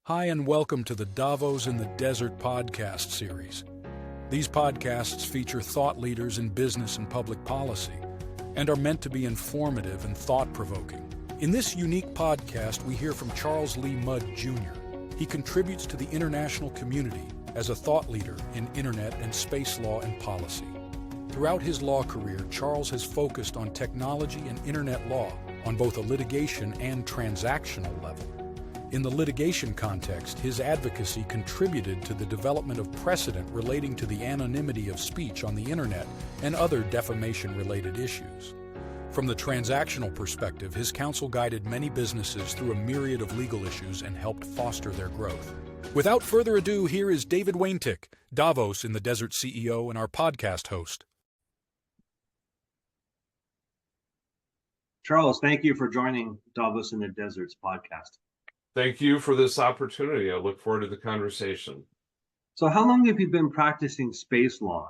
Hi, and welcome to the Davos in the Desert podcast series. These podcasts feature thought leaders in business and public policy and are meant to be informative and thought-provoking. In this unique podcast, we hear from Charles Lee Mudd Jr. He contributes to the international community as a thought leader in internet and space law and policy. Throughout his law career, Charles has focused on technology and internet law on both a litigation and transactional level. In the litigation context, his advocacy contributed to the development of precedent relating to the anonymity of speech on the internet and other defamation-related issues. From the transactional perspective, his counsel guided many businesses through a myriad of legal issues and helped foster their growth. Without further ado, here is David Waintick, Davos in the Desert CEO and our podcast host. Charles, thank you for joining Davos in the Desert's podcast. Thank you for this opportunity. I look forward to the conversation. So how long have you been practicing space law?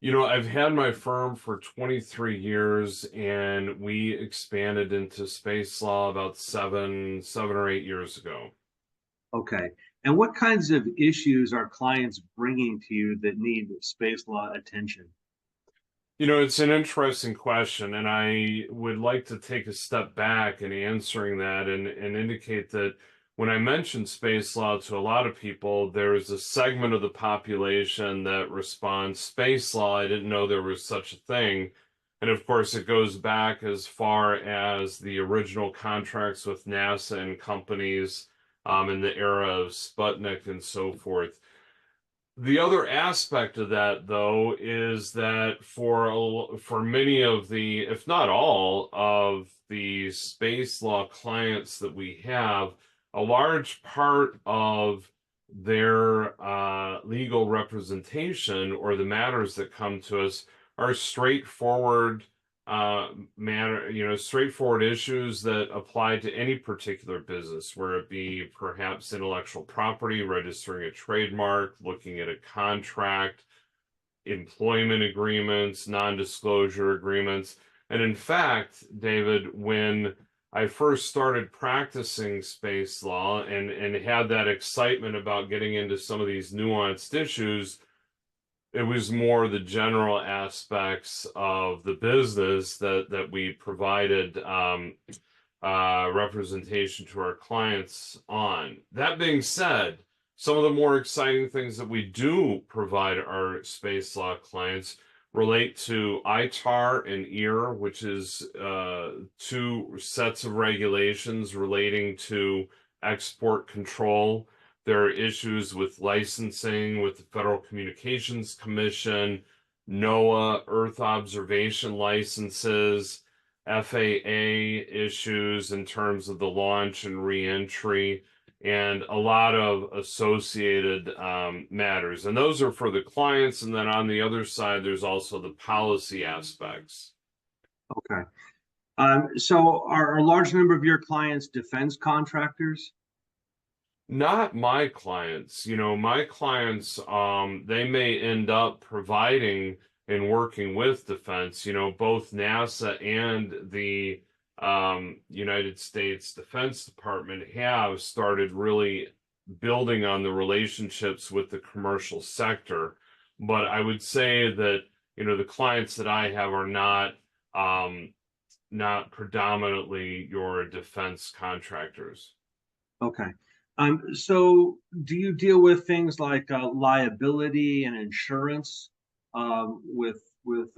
I've had my firm for 23 years, and we expanded into space law about seven or 8 years ago. Okay. And what kinds of issues are clients bringing to you that need space law attention? It's an interesting question, and I would like to take a step back in answering that and indicate that when I mention space law to a lot of people, there's a segment of the population that responds, space law, I didn't know there was such a thing. And of course, it goes back as far as the original contracts with NASA and companies in the era of Sputnik and so forth. The other aspect of that, though, is that for many of the, if not all, of the space law clients that we have, a large part of their legal representation or the matters that come to us are straightforward straightforward issues that apply to any particular business, where it be perhaps intellectual property, registering a trademark, looking at a contract, employment agreements, non-disclosure agreements. And in fact, David, when I first started practicing space law and had that excitement about getting into some of these nuanced issues, it was more the general aspects of the business that we provided representation to our clients on. That being said, some of the more exciting things that we do provide our space law clients relate to ITAR and ITAR, which is two sets of regulations relating to export control. There are issues with licensing with the Federal Communications Commission, NOAA, Earth observation licenses, FAA issues in terms of the launch and reentry, and a lot of associated matters. And those are for the clients. And then on the other side, there's also the policy aspects. Okay. So are a large number of your clients defense contractors? Not my clients. My clients, they may end up providing and working with defense. Both NASA and the United States Defense Department have started really building on the relationships with the commercial sector. But I would say that, the clients that I have are not predominantly your defense contractors. Okay. So do you deal with things like liability and insurance with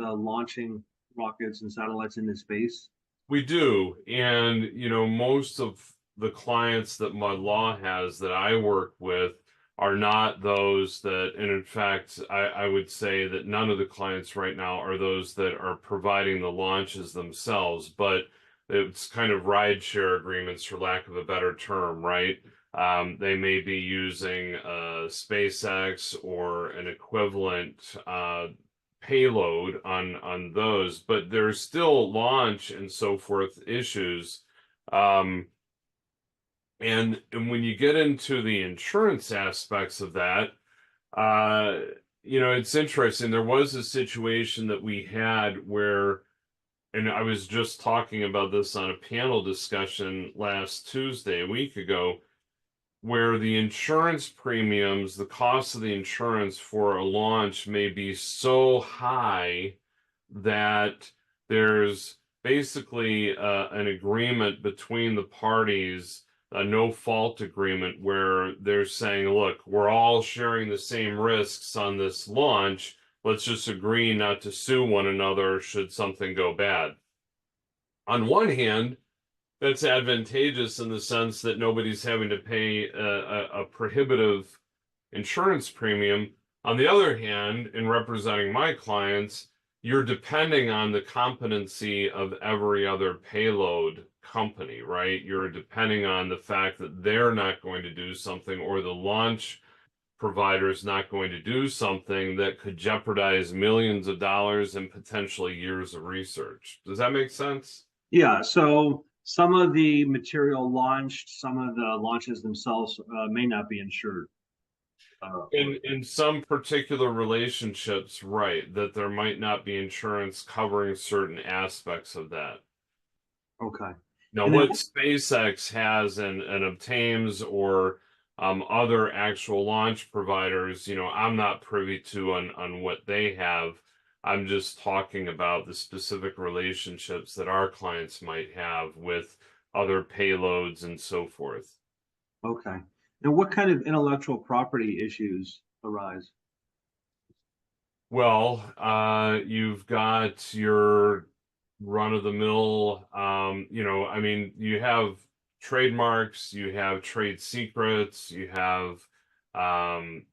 launching rockets and satellites into space? We do. And, most of the clients that Mudd Law has that I work with are not those that, and in fact, I would say that none of the clients right now are those that are providing the launches themselves, but it's kind of rideshare agreements, for lack of a better term, right? They may be using SpaceX or an equivalent payload on those, but there's still launch and so forth issues. And when you get into the insurance aspects of that, it's interesting. There was a situation that we had where, and I was just talking about this on a panel discussion last Tuesday, a week ago, where the insurance premiums, the cost of the insurance for a launch may be so high that there's basically an agreement between the parties, a no fault agreement, where they're saying, look, we're all sharing the same risks on this launch. Let's just agree not to sue one another should something go bad. On one hand, that's advantageous in the sense that nobody's having to pay a prohibitive insurance premium. On the other hand, in representing my clients, you're depending on the competency of every other payload company, right? You're depending on the fact that they're not going to do something, or the launch provider is not going to do something that could jeopardize millions of dollars and potentially years of research. Does that make sense? Yeah, so some of the material launched, some of the launches themselves may not be insured. In some particular relationships, right, that there might not be insurance covering certain aspects of that. Okay. Now, And then, what SpaceX has and obtains, or other actual launch providers, I'm not privy to on what they have. I'm just talking about the specific relationships that our clients might have with other payloads and so forth. okay. And what kind of intellectual property issues arise? Well, you've got your run-of-the-mill, I mean, you have trademarks, you have trade secrets, you have, um,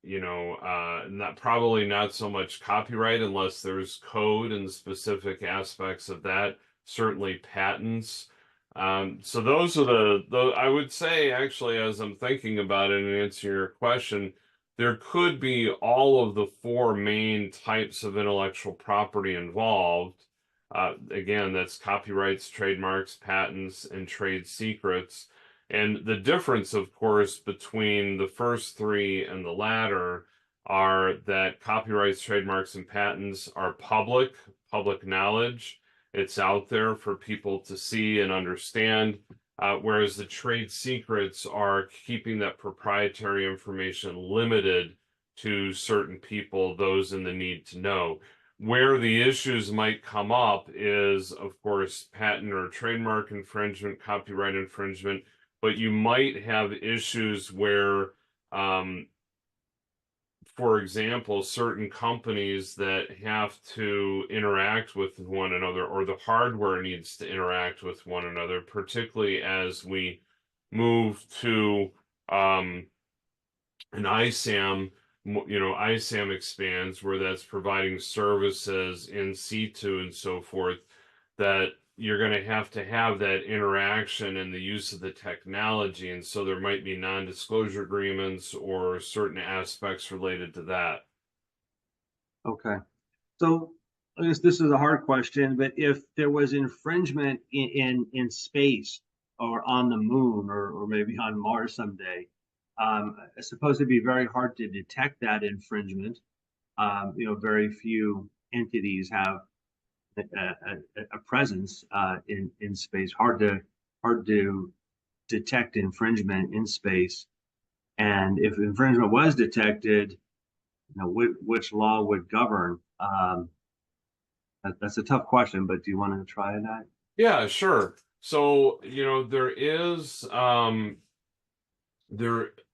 not probably not so much copyright unless there's code and specific aspects of that. Certainly patents. So those are the I would say, actually, as I'm thinking about it and answering your question, there could be all of the four main types of intellectual property involved. Again, that's copyrights, trademarks, patents, and trade secrets. And the difference, of course, between the first three and the latter are that copyrights, trademarks, and patents are public knowledge. It's out there for people to see and understand, whereas the trade secrets are keeping that proprietary information limited to certain people, those in the need to know. Where the issues might come up is, of course, patent or trademark infringement, copyright infringement, but you might have issues where, for example, certain companies that have to interact with one another, or the hardware needs to interact with one another, particularly as we move to an ISAM, ISAM expands, where that's providing services in situ and so forth, that you're going to have that interaction and the use of the technology. And so there might be non-disclosure agreements or certain aspects related to that. Okay. So I guess this is a hard question, but if there was infringement in space or on the moon, or maybe on Mars someday, I suppose it'd be very hard to detect that infringement. Very few entities have a presence in space. Hard to detect infringement in space. And if infringement was detected, which law would govern? That's a tough question, but do you want to try that? Yeah, sure. So, there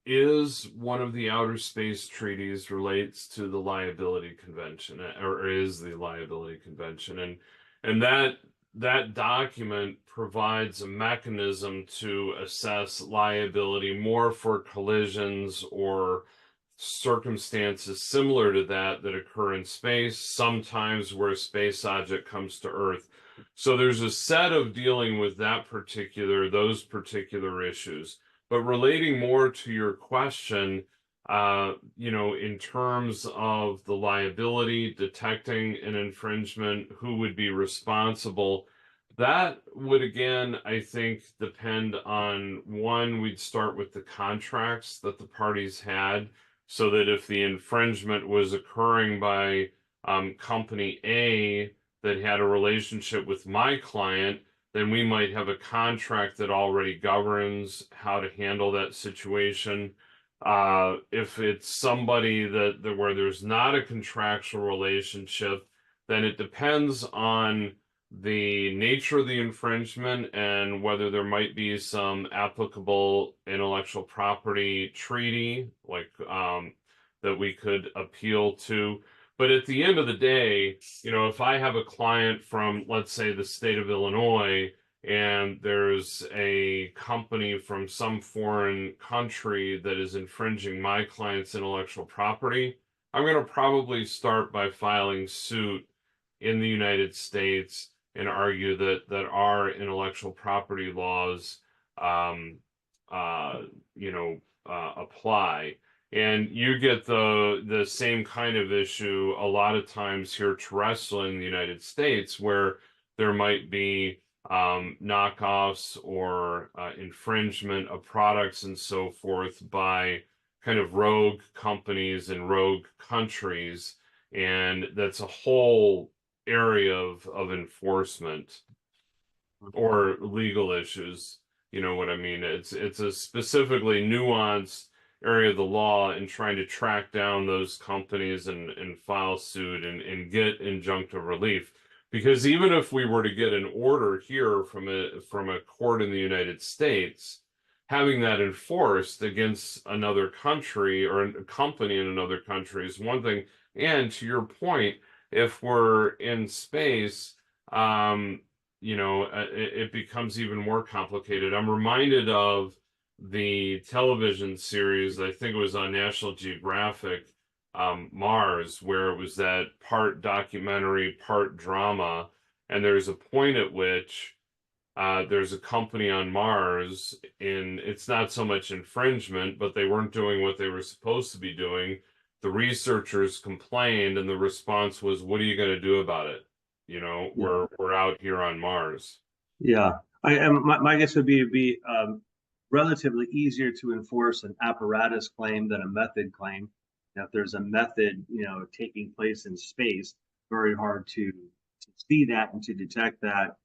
is one of the outer space treaties relates to the liability convention, or is the liability convention, and that document provides a mechanism to assess liability more for collisions or circumstances similar to that occur in space, sometimes where a space object comes to Earth. So there's a set of dealing with those particular issues. But relating more to your question, in terms of the liability, detecting an infringement, who would be responsible, that would, again, I think, depend on one, we'd start with the contracts that the parties had, so that if the infringement was occurring by company A that had a relationship with my client, then we might have a contract that already governs how to handle that situation. If it's somebody that where there's not a contractual relationship, then it depends on the nature of the infringement and whether there might be some applicable intellectual property treaty like that we could appeal to. But at the end of the day, if I have a client from, let's say, the state of Illinois, and there's a company from some foreign country that is infringing my client's intellectual property, I'm going to probably start by filing suit in the United States and argue that our intellectual property laws, apply. And you get the same kind of issue a lot of times here terrestrially in the United States, where there might be knockoffs or infringement of products and so forth by kind of rogue companies and rogue countries. And that's a whole area of enforcement or legal issues. You know what I mean? It's a specifically nuanced area of the law in trying to track down those companies and file suit and get injunctive relief. Because even if we were to get an order here from a court in the United States, having that enforced against another country or a company in another country is one thing. And to your point, if we're in space, it becomes even more complicated. I'm reminded of the television series, I think it was on National Geographic, Mars, where it was that part documentary, part drama. And there's a point at which there's a company on Mars, and it's not so much infringement, but they weren't doing what they were supposed to be doing. The researchers complained, and the response was, "What are you going to do about it? We're out here on Mars." Yeah, my guess would be relatively easier to enforce an apparatus claim than a method claim. Now, if there's a method, taking place in space, very hard to see that and to detect that.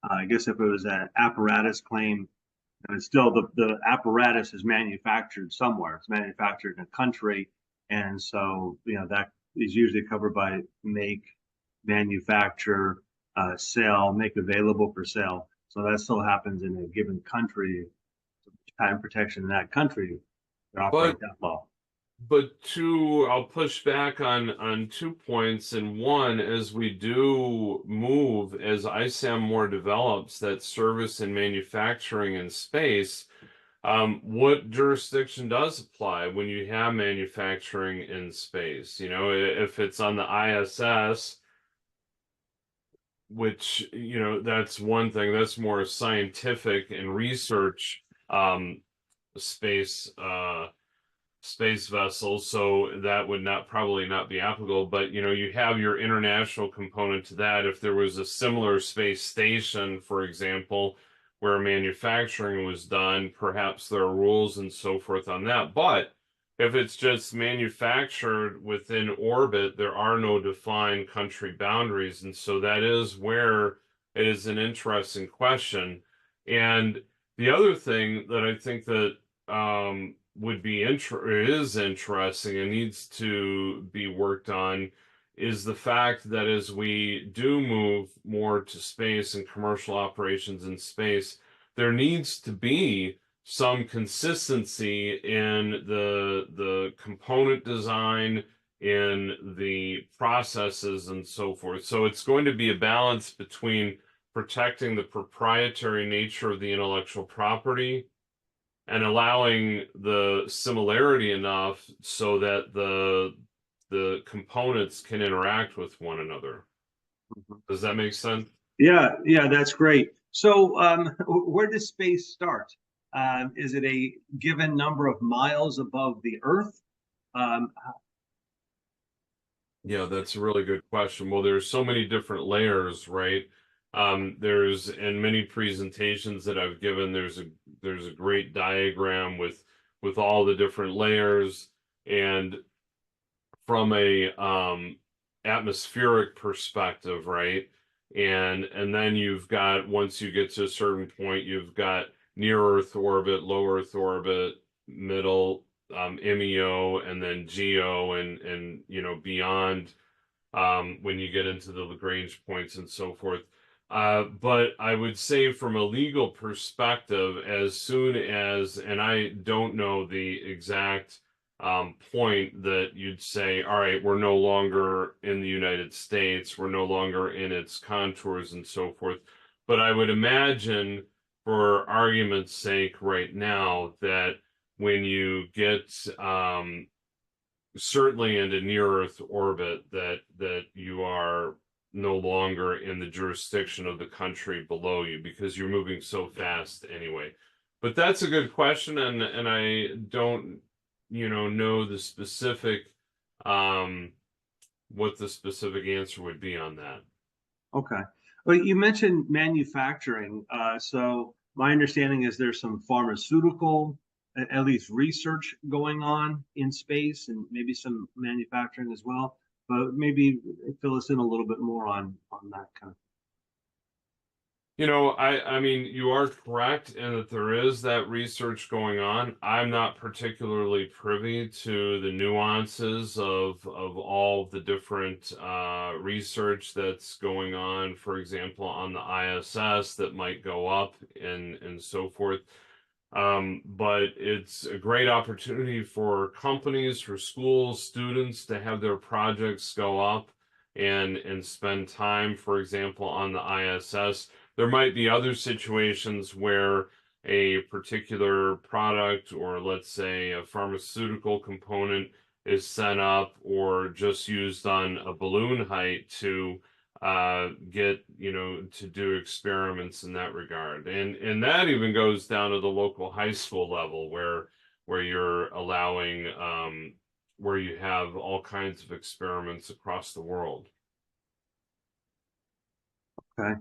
I guess if it was an apparatus claim, it's still the apparatus is manufactured somewhere. It's manufactured in a country, and so that is usually covered by make, manufacture, sell, make available for sale. So that still happens in a given country. Patent protection in that country to operate that law. But I'll push back on 2 points. And one, as we do move, as ISAM more develops that service and manufacturing in space, what jurisdiction does apply when you have manufacturing in space? If it's on the ISS, which, that's one thing, that's more scientific and research space vessels, so that would probably not be applicable. But you have your international component to that. If there was a similar space station, for example, where manufacturing was done, perhaps there are rules and so forth on that. But if it's just manufactured within orbit, there are no defined country boundaries, and so that is where it is an interesting question. And the other thing that I think that is interesting and needs to be worked on is the fact that as we do move more to space and commercial operations in space, there needs to be some consistency in the component design, in the processes and so forth. So it's going to be a balance between protecting the proprietary nature of the intellectual property and allowing the similarity enough so that the components can interact with one another. Does that make sense? Yeah, that's great. So where does space start? Is it a given number of miles above the Earth? Yeah, that's a really good question. Well, there's so many different layers, right? There's in many presentations that I've given, there's a great diagram with all the different layers, and from a atmospheric perspective, right? And then you've got, once you get to a certain point, you've got near Earth orbit, low Earth orbit, middle, MEO, and then GEO, and beyond, when you get into the Lagrange points and so forth. But I would say from a legal perspective, as soon as, and I don't know the exact point that you'd say, all right, we're no longer in the United States, we're no longer in its contours and so forth. But I would imagine, for argument's sake right now, that when you get certainly into near Earth orbit, that you are no longer in the jurisdiction of the country below you, because you're moving so fast anyway. But that's a good question, and I don't know the specific what the specific answer would be on that. Okay. Well, you mentioned manufacturing. So my understanding is there's some pharmaceutical, at least research going on in space, and maybe some manufacturing as well. But maybe fill us in a little bit more on that kind of. I mean, you are correct in that there is that research going on. I'm not particularly privy to the nuances of all the different research that's going on, for example, on the ISS that might go up and so forth. But it's a great opportunity for companies, for schools, students to have their projects go up and spend time, for example, on the ISS. There might be other situations where a particular product, or let's say a pharmaceutical component, is sent up or just used on a balloon height to get, to do experiments in that regard. And that even goes down to the local high school level, where you're allowing where you have all kinds of experiments across the world. Okay.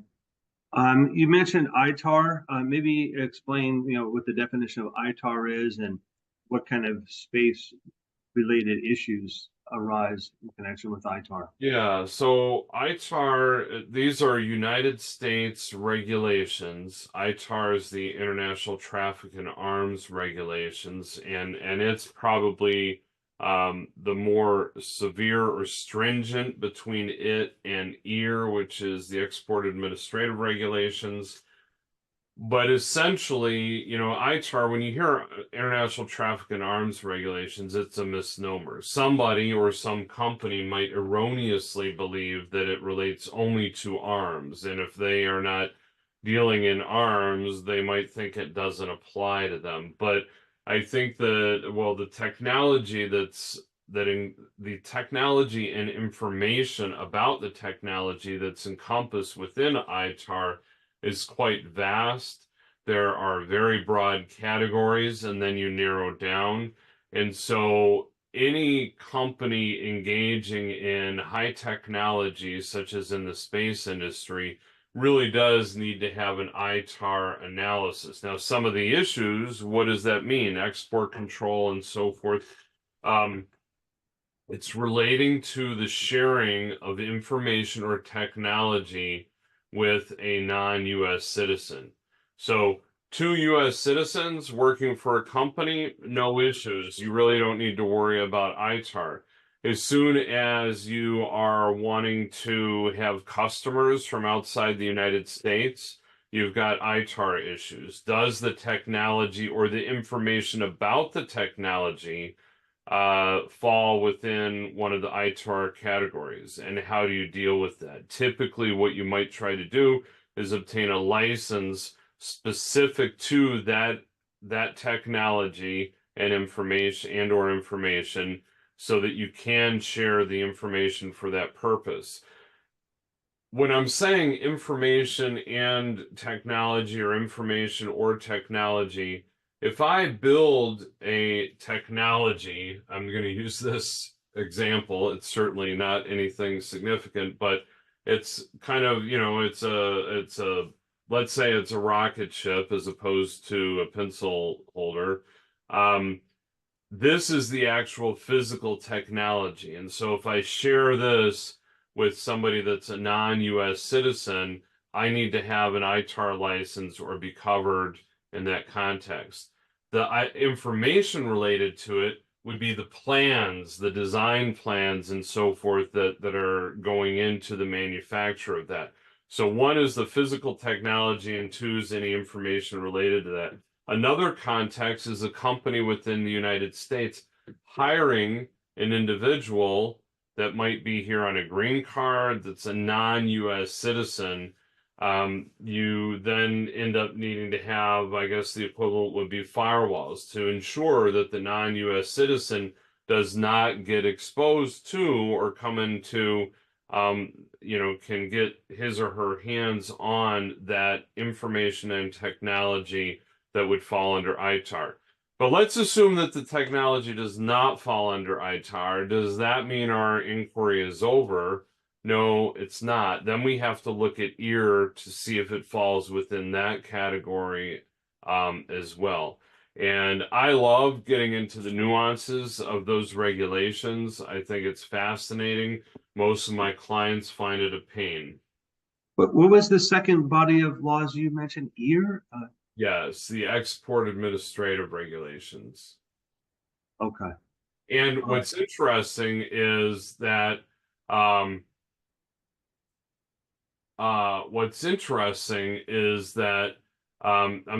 You mentioned ITAR. Maybe explain, what the definition of ITAR is and what kind of space-related issues arise in connection with ITAR. Yeah, so ITAR, these are United States regulations. ITAR is the International Traffic in Arms Regulations, and it's probably the more severe or stringent between it and EAR, which is the Export Administrative Regulations. But essentially, ITAR, when you hear international traffic in arms regulations, it's a misnomer. Somebody or some company might erroneously believe that it relates only to arms. And if they are not dealing in arms, they might think it doesn't apply to them. But I think the technology the technology and information about the technology that's encompassed within ITAR is quite vast. There are very broad categories, and then you narrow down. And so any company engaging in high technology, such as in the space industry, really does need to have an ITAR analysis. Now, some of the issues, what does that mean? Export control and so forth. It's relating to the sharing of information or technology with a non-US citizen. So 2 US citizens working for a company, no issues. You really don't need to worry about ITAR. As soon as you are wanting to have customers from outside the United States, you've got ITAR issues. Does the technology or the information about the technology fall within one of the ITAR categories, and how do you deal with that? Typically, what you might try to do is obtain a license specific to that technology and information, so that you can share the information for that purpose. When I'm saying information and technology, or information or technology, if I build a technology, I'm going to use this example. It's certainly not anything significant, but it's kind of, let's say it's a rocket ship as opposed to a pencil holder. This is the actual physical technology. And so if I share this with somebody that's a non-US citizen, I need to have an ITAR license or be covered in that context. The information related to it would be the plans, the design plans, and so forth that are going into the manufacture of that. So one is the physical technology, and two is any information related to that. Another context is a company within the United States hiring an individual that might be here on a green card, that's a non-US citizen. You then end up needing to have, I guess the equivalent would be firewalls to ensure that the non-US citizen does not get exposed to or come into, can get his or her hands on that information and technology that would fall under ITAR. But let's assume that the technology does not fall under ITAR. Does that mean our inquiry is over? No, it's not. Then we have to look at ITAR to see if it falls within that category as well. And I love getting into the nuances of those regulations. I think it's fascinating. Most of my clients find it a pain. What was the second body of laws you mentioned? ITAR? Yes, the export administrative regulations. Okay. And what's interesting is that um, I'm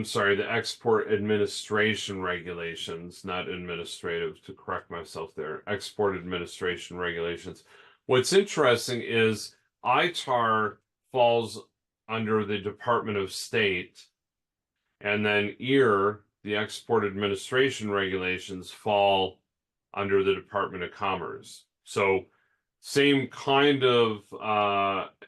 sorry, the export administration regulations, not administrative, to correct myself there, export administration regulations. What's interesting is ITAR falls under the Department of State, and then ITAR, the export administration regulations, fall under the Department of Commerce. So same kind of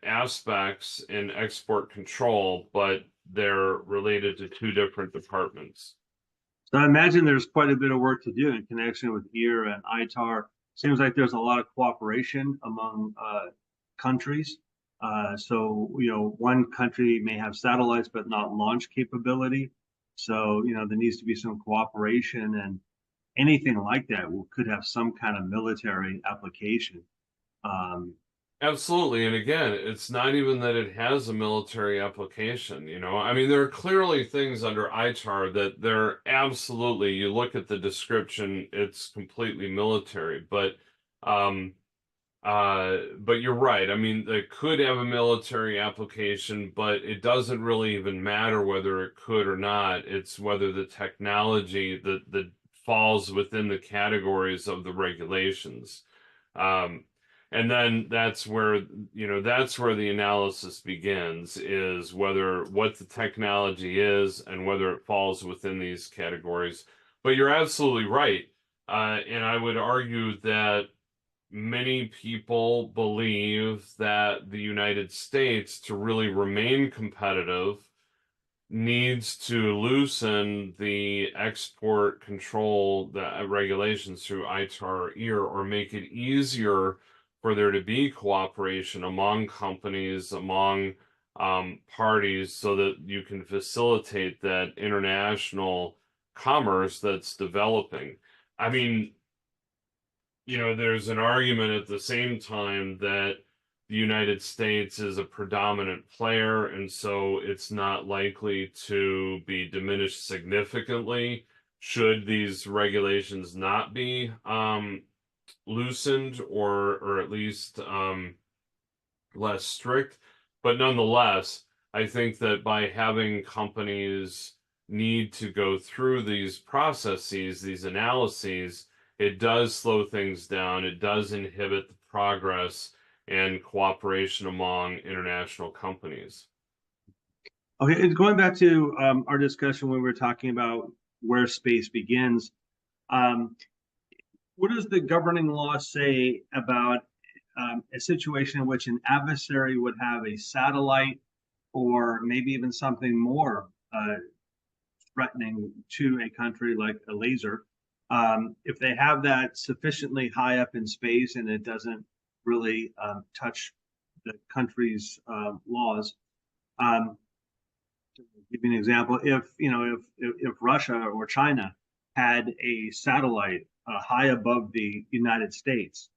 aspects in export control, but they're related to two different departments. So I imagine there's quite a bit of work to do in connection with ITAR and ITAR. Seems like there's a lot of cooperation among countries. So, one country may have satellites but not launch capability. So, there needs to be some cooperation, and anything like that could have some kind of military application. Absolutely. And again, it's not even that it has a military application, I mean, there are clearly things under ITAR that they're absolutely, you look at the description, it's completely military, but you're right. I mean, it could have a military application, but it doesn't really even matter whether it could or not. It's whether the technology that falls within the categories of the regulations. And then that's where the analysis begins, is what the technology is and whether it falls within these categories. But you're absolutely right. And I would argue that many people believe that the United States, to really remain competitive, needs to loosen the export control regulations through ITAR or ITAR, or make it easier for there to be cooperation among companies, among parties, so that you can facilitate that international commerce that's developing. I mean, there's an argument at the same time that the United States is a predominant player, and so it's not likely to be diminished significantly should these regulations not be loosened or at least less strict. But nonetheless, I think that by having companies need to go through these processes, these analyses, it does slow things down. It does inhibit the progress and cooperation among international companies. Okay, and going back to our discussion when we were talking about where space begins, what does the governing law say about a situation in which an adversary would have a satellite, or maybe even something more threatening to a country, like a laser? If they have that sufficiently high up in space and it doesn't really touch the country's laws. To give you an example, if Russia or China had a satellite high above the United States,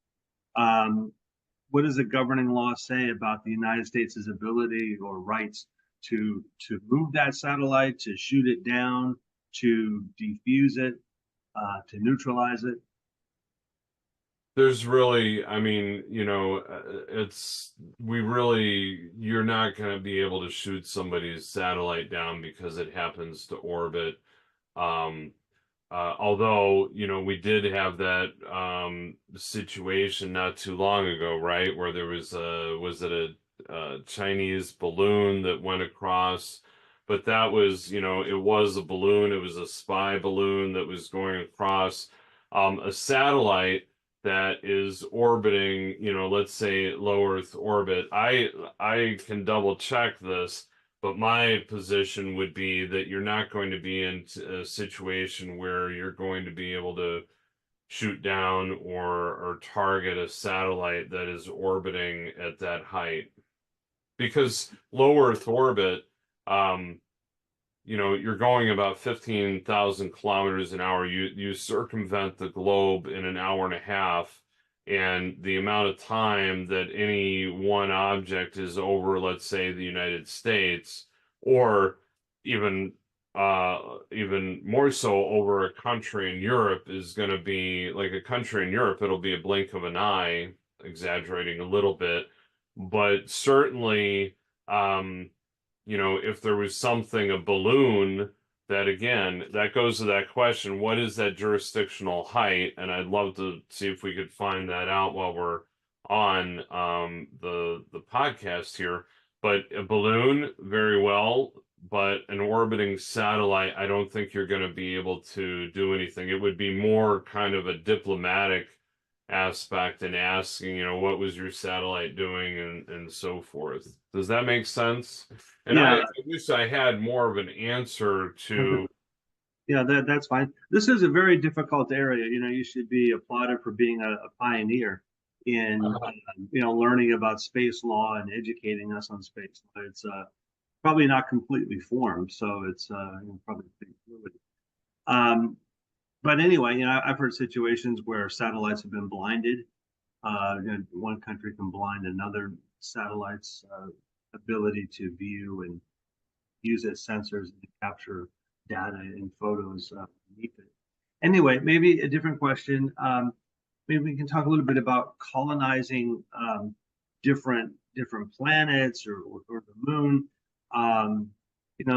what does the governing law say about the United States' ability or rights to move that satellite, to shoot it down, to defuse it, to neutralize it? There's really, I mean, you're not going to be able to shoot somebody's satellite down because it happens to orbit. Um, Although, we did have that situation not too long ago, right? Where there was it a Chinese balloon that went across? But that was, it was a balloon, it was a spy balloon that was going across a satellite that is orbiting, let's say low Earth orbit. I can double check this. But my position would be that you're not going to be in a situation where you're going to be able to shoot down or target a satellite that is orbiting at that height. Because low Earth orbit, you're going about 15,000 kilometers an hour. You circumvent the globe in an hour and a half, and the amount of time that any one object is over, let's say, the United States, or even even more so over a country in Europe, is going to be like a country in Europe. It'll be a blink of an eye, exaggerating a little bit, but certainly. If there was something, a balloon, that again, that goes to that question, what is that jurisdictional height? And I'd love to see if we could find that out while we're on the podcast here. But a balloon, very well, but an orbiting satellite, I don't think you're going to be able to do anything. It would be more kind of a diplomatic aspect and asking, what was your satellite doing and so forth. Does that make sense? And Yeah. I wish I had more of an answer to. Yeah, that's fine. This is a very difficult area. You should be applauded for being a pioneer in learning about space law and educating us on space law. It's probably not completely formed, so it's probably pretty fluid. But anyway, I've heard situations where satellites have been blinded. One country can blind another satellite's ability to view and use its sensors to capture data and photos beneath it. Anyway, maybe a different question. Maybe we can talk a little bit about colonizing different planets or the moon.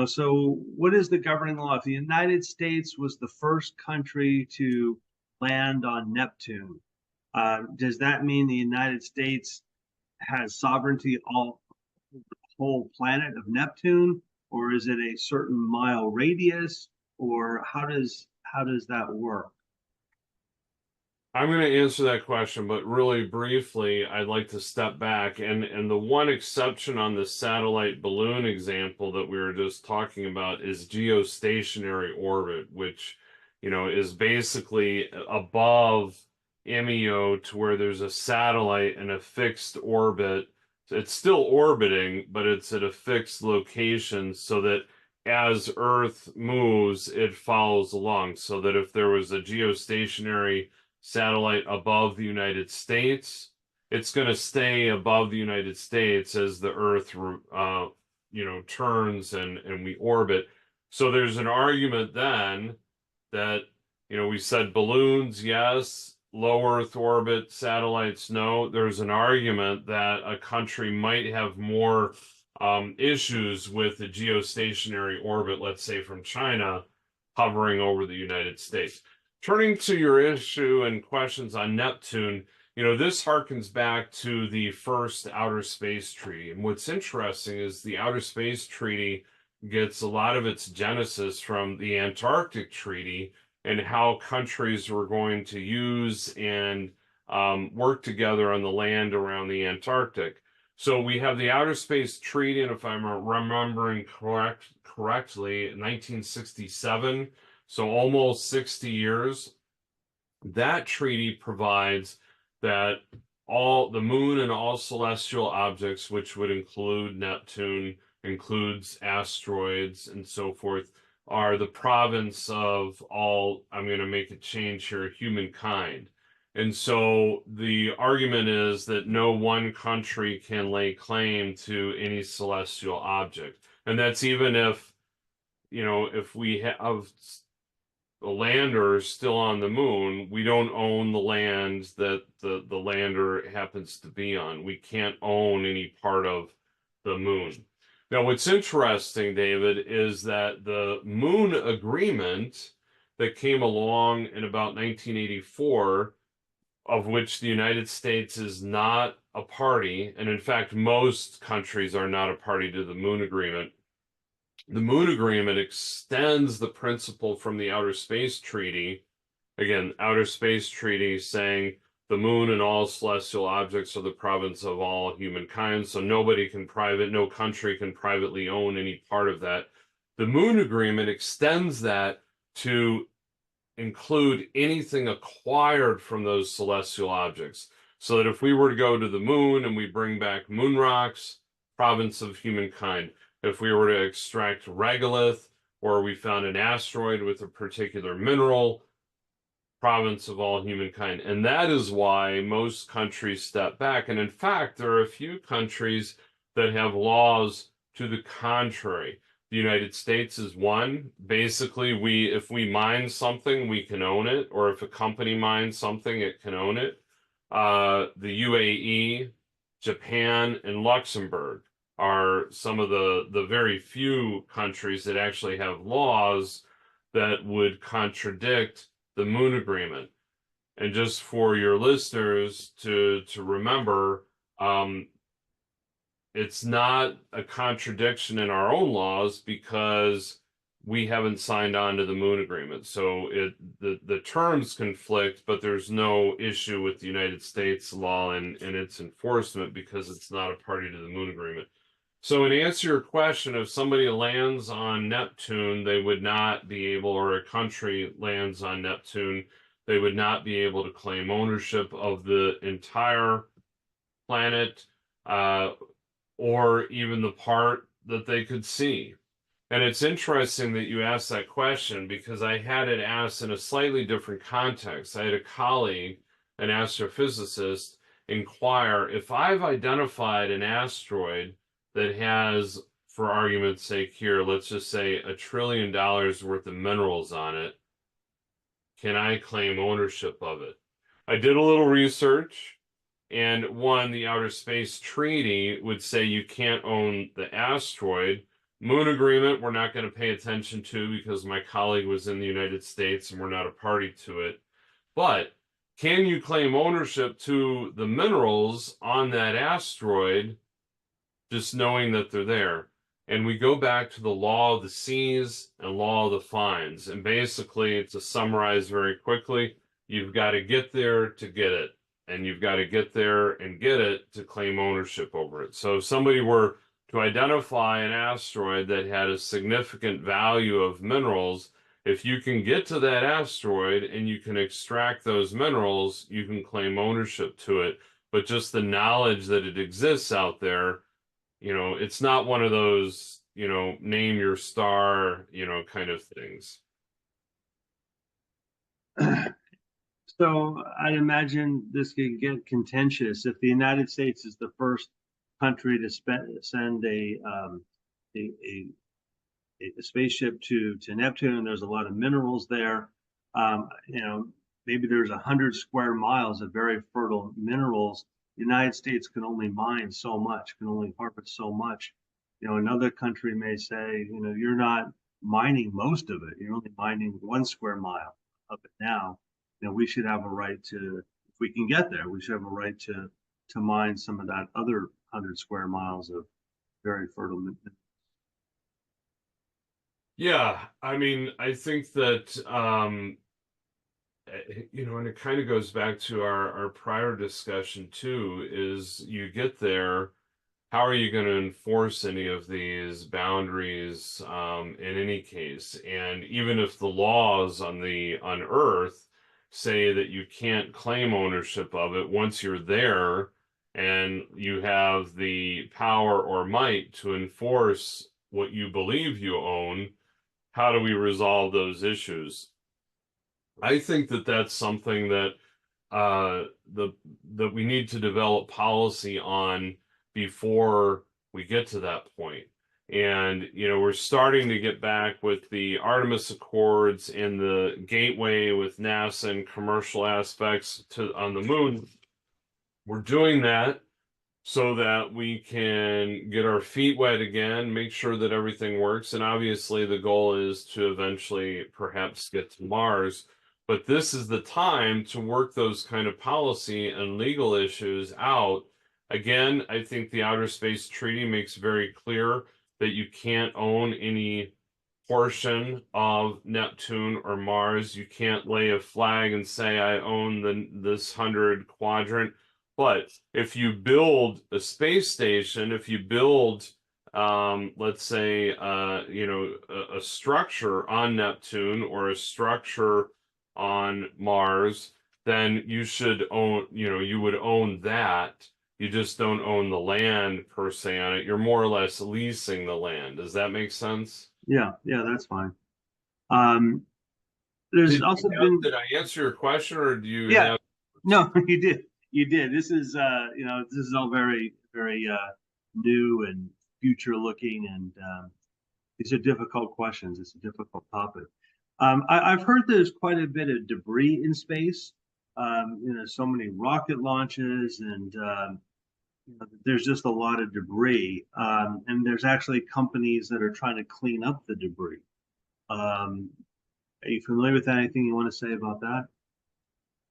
So what is the governing law? If the United States was the first country to land on Neptune, does that mean the United States has sovereignty all the whole planet of Neptune, or is it a certain mile radius, or how does that work? I'm going to answer that question, but really briefly, I'd like to step back. And the one exception on the satellite balloon example that we were just talking about is geostationary orbit, which, is basically above MEO to where there's a satellite in a fixed orbit. It's still orbiting, but it's at a fixed location so that as Earth moves, it follows along. So that if there was a geostationary satellite above the United States, it's going to stay above the United States as the Earth, turns and we orbit. So there's an argument then that, we said balloons, yes, low Earth orbit satellites, no. There's an argument that a country might have more issues with the geostationary orbit, let's say from China, hovering over the United States. Turning to your issue and questions on Neptune, this harkens back to the first Outer Space Treaty. And what's interesting is the Outer Space Treaty gets a lot of its genesis from the Antarctic Treaty and how countries were going to use and work together on the land around the Antarctic. So we have the Outer Space Treaty, and if I'm remembering correctly, 1967. So almost 60 years. That treaty provides that all the moon and all celestial objects, which would include Neptune, includes asteroids and so forth, are the province of all, I'm going to make a change here, humankind. And so the argument is that no one country can lay claim to any celestial object. And that's even if, if we have a lander still on the moon, we don't own the land that the lander happens to be on. We can't own any part of the moon. Now, what's interesting, David, is that the moon agreement that came along in about 1984, of which the United States is not a party, and in fact, most countries are not a party to the moon agreement. The moon agreement extends the principle from the Outer Space Treaty. Again, Outer Space Treaty saying the moon and all celestial objects are the province of all humankind, so no country can privately own any part of that. The moon agreement extends that to include anything acquired from those celestial objects. So that if we were to go to the moon and we bring back moon rocks, province of humankind. If we were to extract regolith, or we found an asteroid with a particular mineral, province of all humankind. And that is why most countries step back. And in fact, there are a few countries that have laws to the contrary. The United States is one. Basically, if we mine something, we can own it, or if a company mines something, it can own it. The UAE, Japan, and Luxembourg are some of the very few countries that actually have laws that would contradict the moon agreement. And just for your listeners to remember, it's not a contradiction in our own laws because we haven't signed on to the moon agreement. So the terms conflict, but there's no issue with the United States law and its enforcement because it's not a party to the moon agreement. So in answer to your question, if somebody lands on Neptune, they would not be able, or a country lands on Neptune, they would not be able to claim ownership of the entire planet, or even the part that they could see. And it's interesting that you asked that question because I had it asked in a slightly different context. I had a colleague, an astrophysicist, inquire if I've identified an asteroid that has, for argument's sake here, let's just say $1 trillion worth of minerals on it, can I claim ownership of it? I did a little research, and the Outer Space Treaty would say you can't own the asteroid. Moon agreement, we're not going to pay attention to because my colleague was in the United States and we're not a party to it. But can you claim ownership to the minerals on that asteroid just knowing that they're there? And we go back to the law of the seas and law of the finds. And basically, to summarize very quickly, you've got to get there to get it. And you've got to get there and get it to claim ownership over it. So if somebody were to identify an asteroid that had a significant value of minerals, if you can get to that asteroid and you can extract those minerals, you can claim ownership to it. But just the knowledge that it exists out there, it's not one of those, name your star, kind of things. So I'd imagine this could get contentious if the United States is the first country to send a spaceship to Neptune. There's a lot of minerals there. Maybe there's 100 square miles of very fertile minerals. The United States can only mine so much, can only harvest so much. Another country may say, you're not mining most of it. You're only mining 1 square mile of it now. We should have a right to, if we can get there, we should have a right to mine some of that other 100 square miles of very fertile minerals. Yeah, I mean, I think that, and it kind of goes back to our prior discussion too, is you get there, how are you going to enforce any of these boundaries in any case? And even if the laws on Earth say that you can't claim ownership of it once you're there and you have the power or might to enforce what you believe you own, how do we resolve those issues? I think that that's something that that we need to develop policy on before we get to that point. And, we're starting to get back with the Artemis Accords and the gateway with NASA and commercial aspects on the moon. We're doing that so that we can get our feet wet again, make sure that everything works. And obviously, the goal is to eventually perhaps get to Mars. But this is the time to work those kind of policy and legal issues out. Again, I think the Outer Space Treaty makes very clear that you can't own any portion of Neptune or Mars. You can't lay a flag and say, I own this 100 quadrant. But if you build a space station, if you build, let's say, a structure on Neptune or a structure on Mars, then you should own, you would own that. You just don't own the land per se on it. You're more or less leasing the land. Does that make sense? Yeah, that's fine. There's also been. Did I answer your question, or do you Yeah, have? no, you did. You did. This is, this is all very, very new and future looking, and these are difficult questions. It's a difficult topic. I've heard there's quite a bit of debris in space. So many rocket launches, and there's just a lot of debris. And there's actually companies that are trying to clean up the debris. Are you familiar with anything you want to say about that?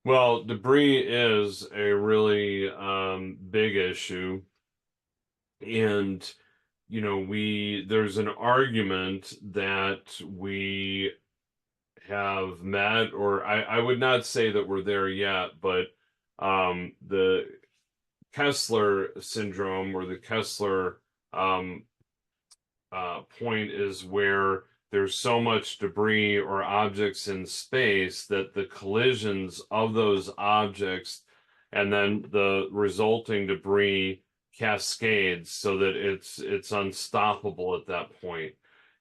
Well, debris is a really big issue. And, there's an argument that we have met, or I would not say that we're there yet, but the Kessler syndrome or the Kessler point is where there's so much debris or objects in space that the collisions of those objects and then the resulting debris cascades so that it's unstoppable at that point.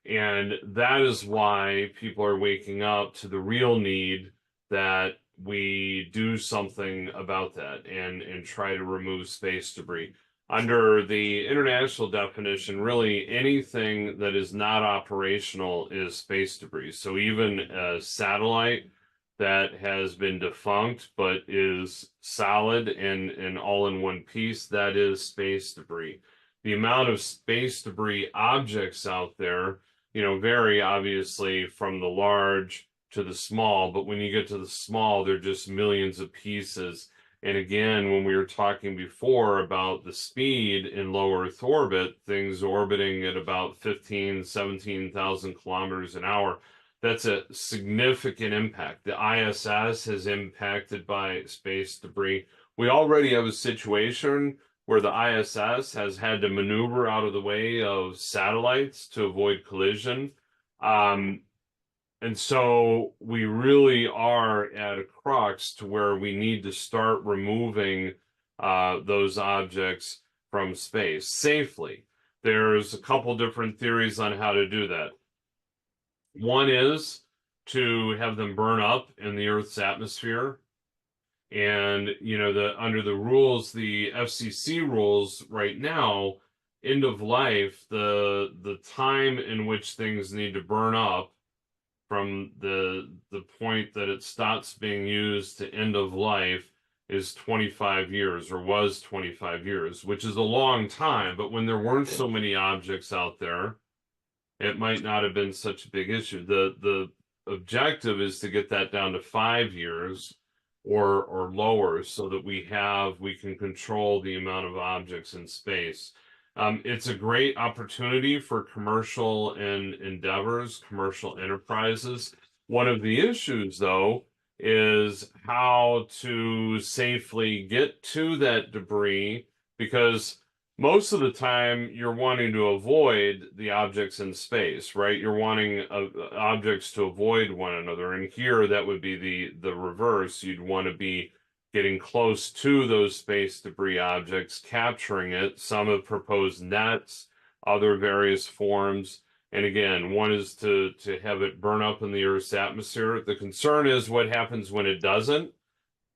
And that is why people are waking up to the real need that we do something about that and try to remove space debris. Under the international definition, really anything that is not operational is space debris. So even a satellite that has been defunct but is solid and all in one piece, that is space debris. The amount of space debris objects out there, vary obviously from the large to the small, but when you get to the small, they're just millions of pieces. And again, when we were talking before about the speed in low Earth orbit, things orbiting at about 15, 17,000 kilometers an hour, that's a significant impact. The ISS is impacted by space debris. We already have a situation where the ISS has had to maneuver out of the way of satellites to avoid collision. And so we really are at a crux to where we need to start removing those objects from space safely. There's a couple different theories on how to do that. One is to have them burn up in the Earth's atmosphere. And, under the rules, the FCC rules right now, end of life, the time in which things need to burn up from the point that it stops being used to end of life is 25 years, or was 25 years, which is a long time. But when there weren't so many objects out there, it might not have been such a big issue. The objective is to get that down to 5 years or lower, so that we can control the amount of objects in space. It's a great opportunity for commercial endeavors, commercial enterprises. One of the issues, though, is how to safely get to that debris, because most of the time you're wanting to avoid the objects in space, right? You're wanting objects to avoid one another. And here that would be the reverse. You'd want to be getting close to those space debris objects, capturing it. Some have proposed nets, other various forms. And again, one is to have it burn up in the Earth's atmosphere. The concern is what happens when it doesn't.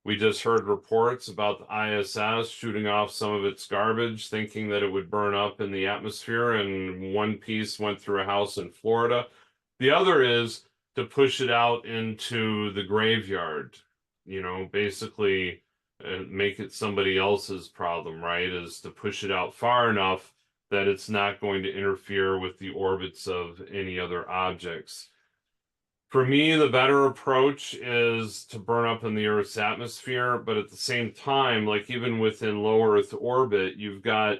We just heard reports about the ISS shooting off some of its garbage, thinking that it would burn up in the atmosphere, and one piece went through a house in Florida. The other is to push it out into the graveyard, basically make it somebody else's problem, right? Is to push it out far enough that it's not going to interfere with the orbits of any other objects. For me, the better approach is to burn up in the Earth's atmosphere, but at the same time, like even within low Earth orbit, you've got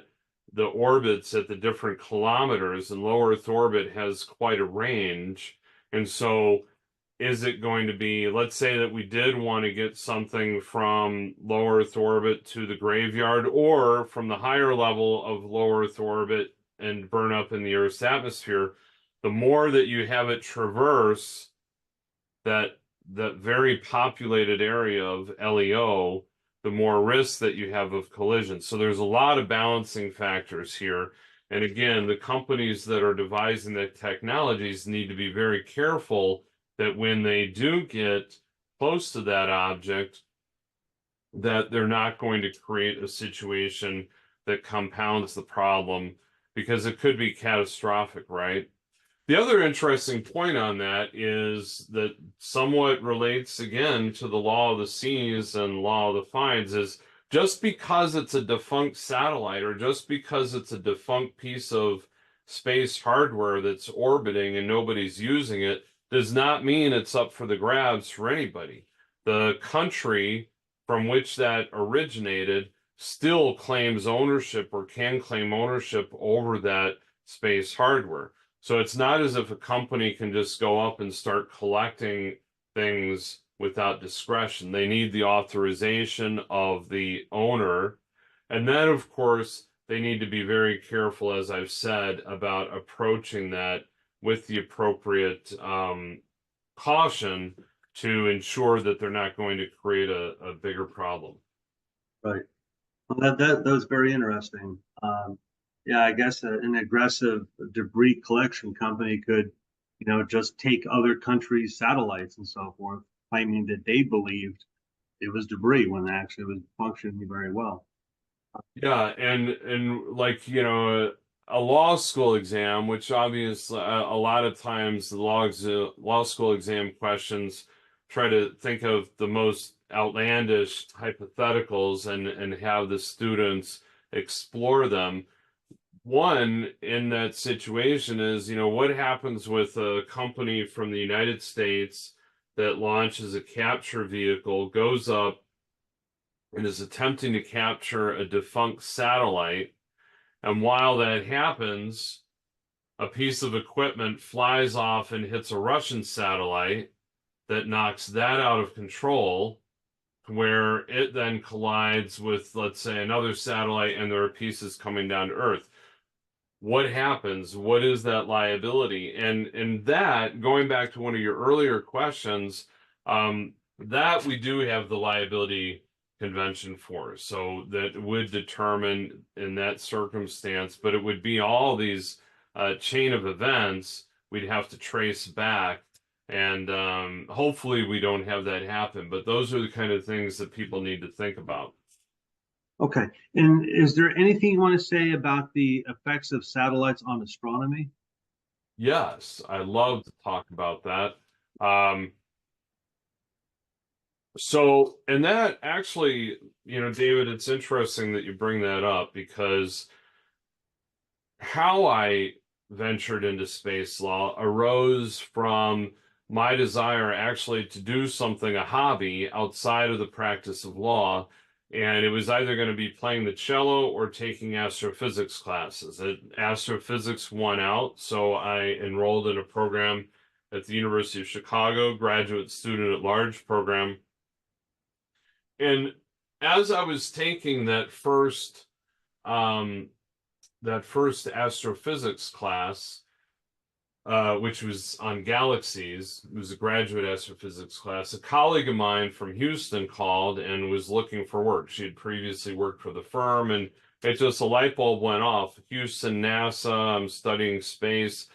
the orbits at the different kilometers, and low Earth orbit has quite a range. And so, is it going to be, let's say that we did want to get something from low Earth orbit to the graveyard, or from the higher level of low Earth orbit and burn up in the Earth's atmosphere, the more that you have it traverse that very populated area of LEO, the more risk that you have of collision. So there's a lot of balancing factors here. And again, the companies that are devising the technologies need to be very careful that when they do get close to that object, that they're not going to create a situation that compounds the problem, because it could be catastrophic, right? The other interesting point on that is that somewhat relates again to the law of the seas and law of the finds, is just because it's a defunct satellite, or just because it's a defunct piece of space hardware that's orbiting and nobody's using it, does not mean it's up for the grabs for anybody. The country from which that originated still claims ownership, or can claim ownership over that space hardware. So it's not as if a company can just go up and start collecting things without discretion. They need the authorization of the owner. And then, of course, they need to be very careful, as I've said, about approaching that with the appropriate caution to ensure that they're not going to create a bigger problem. Right. Well, that was very interesting. Yeah, I guess an aggressive debris collection company could, just take other countries' satellites and so forth, claiming that they believed it was debris when actually it was functioning very well. Yeah, and like, a law school exam, which obviously a lot of times the law school exam questions try to think of the most outlandish hypotheticals and have the students explore them. One in that situation is, what happens with a company from the United States that launches a capture vehicle, goes up and is attempting to capture a defunct satellite. And while that happens, a piece of equipment flies off and hits a Russian satellite that knocks that out of control, where it then collides with, let's say, another satellite, and there are pieces coming down to Earth. What happens? What is that liability? And that, going back to one of your earlier questions, that we do have the liability convention for. So that would determine in that circumstance, but it would be all these chain of events we'd have to trace back. And hopefully we don't have that happen. But those are the kind of things that people need to think about. Okay. And is there anything you want to say about the effects of satellites on astronomy? Yes, I love to talk about that. And that actually, David, it's interesting that you bring that up, because how I ventured into space law arose from my desire actually to do something, a hobby, outside of the practice of law. And it was either going to be playing the cello or taking astrophysics classes. Astrophysics won out, so I enrolled in a program at the University of Chicago, graduate student at large program. And as I was taking that first astrophysics class, which was on galaxies, it was a graduate astrophysics class, a colleague of mine from Houston called and was looking for work. She had previously worked for the firm, and it just, a light bulb went off. Houston, NASA, I'm studying space.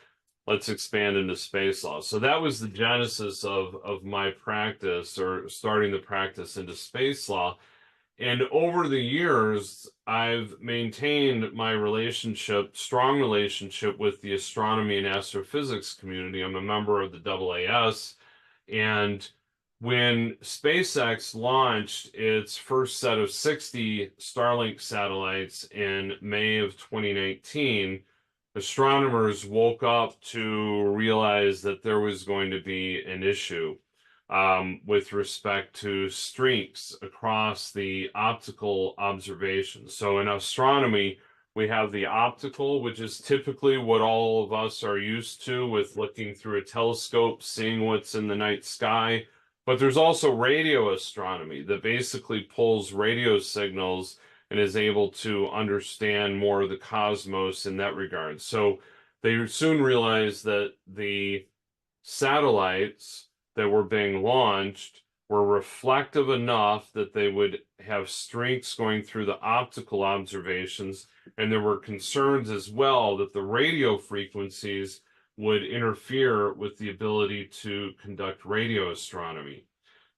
let's expand into space law. So that was the genesis of my practice, or starting the practice into space law. And over the years, I've maintained my strong relationship with the astronomy and astrophysics community. I'm a member of the AAS. And when SpaceX launched its first set of 60 Starlink satellites in May of 2019, astronomers woke up to realize that there was going to be an issue with respect to streaks across the optical observations. So in astronomy, we have the optical, which is typically what all of us are used to with looking through a telescope, seeing what's in the night sky. But there's also radio astronomy that basically pulls radio signals and is able to understand more of the cosmos in that regard. So they soon realized that the satellites that were being launched were reflective enough that they would have streaks going through the optical observations, and there were concerns as well that the radio frequencies would interfere with the ability to conduct radio astronomy.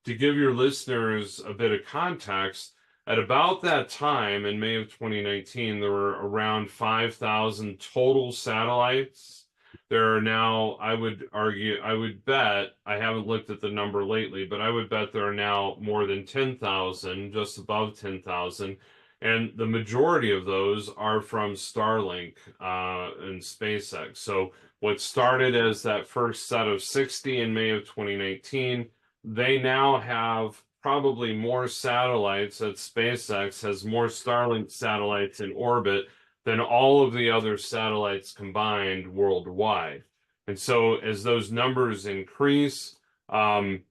To give your listeners a bit of context, at about that time in May of 2019, there were around 5,000 total satellites. There are now, I would bet, I haven't looked at the number lately, but I would bet there are now more than 10,000, just above 10,000. And the majority of those are from Starlink and SpaceX. So what started as that first set of 60 in May of 2019, they now have probably more satellites. That SpaceX has more Starlink satellites in orbit than all of the other satellites combined worldwide. And so as those numbers increase, and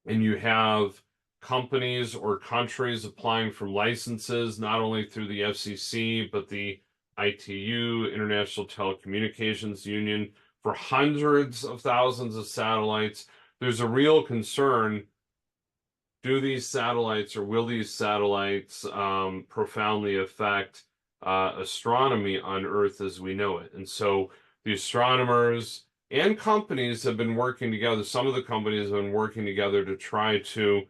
you have companies or countries applying for licenses, not only through the FCC, but the ITU, International Telecommunications Union, for hundreds of thousands of satellites, there's a real concern. Do these satellites, or will these satellites profoundly affect astronomy on Earth as we know it? And so the astronomers and companies have been working together. Some of the companies have been working together to try to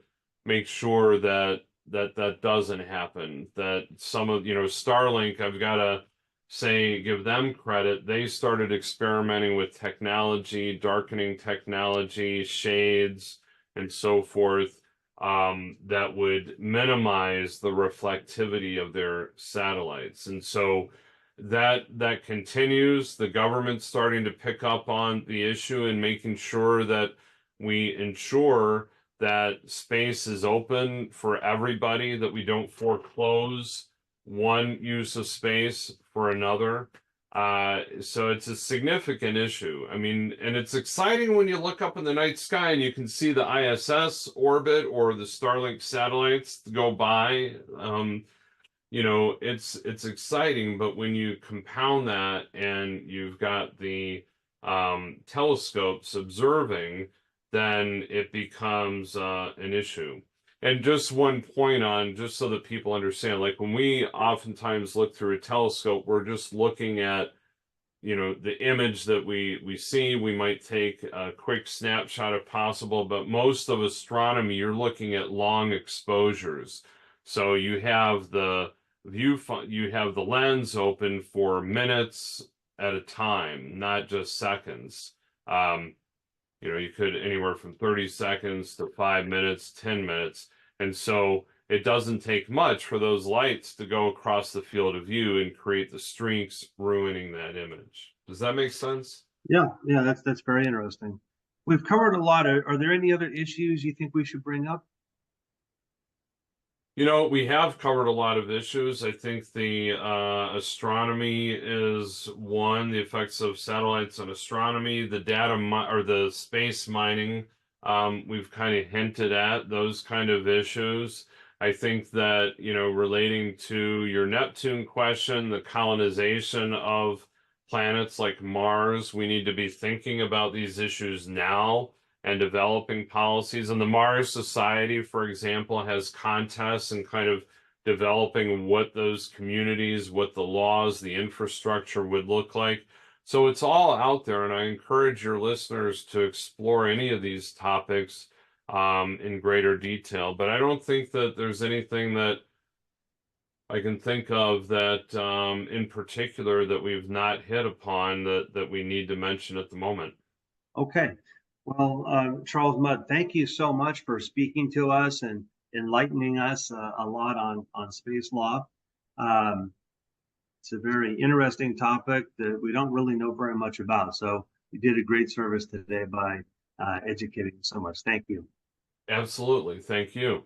make sure that that doesn't happen. That some of, Starlink, I've got to say, give them credit. They started experimenting with technology, darkening technology, shades, and so forth, that would minimize the reflectivity of their satellites. And so that continues. The government's starting to pick up on the issue and making sure that we ensure that space is open for everybody, that we don't foreclose one use of space for another. So it's a significant issue. I mean, and it's exciting when you look up in the night sky and you can see the ISS orbit or the Starlink satellites go by. It's exciting, but when you compound that and you've got the telescopes observing, then it becomes an issue. And just one point on, just so that people understand, like when we oftentimes look through a telescope, we're just looking at, the image that we see. We might take a quick snapshot if possible, but most of astronomy, you're looking at long exposures. So you have the you have the lens open for minutes at a time, not just seconds. You could anywhere from 30 seconds to 5 minutes, 10 minutes. And so it doesn't take much for those lights to go across the field of view and create the streaks, ruining that image. Does that make sense? Yeah, that's very interesting. We've covered a lot. Are there any other issues you think we should bring up? We have covered a lot of issues. I think the astronomy is one, the effects of satellites on astronomy, the or the space mining. We've kind of hinted at those kind of issues. I think that, relating to your Neptune question, the colonization of planets like Mars, we need to be thinking about these issues now and developing policies. And the Mars Society, for example, has contests and kind of developing what those communities, what the laws, the infrastructure would look like. So it's all out there, and I encourage your listeners to explore any of these topics in greater detail. But I don't think that there's anything that I can think of that in particular that we've not hit upon that we need to mention at the moment. Okay. Well, Charles Mudd, thank you so much for speaking to us and enlightening us a lot on space law. Um, it's a very interesting topic that we don't really know very much about. So you did a great service today by educating us so much. Thank you. Absolutely. Thank you.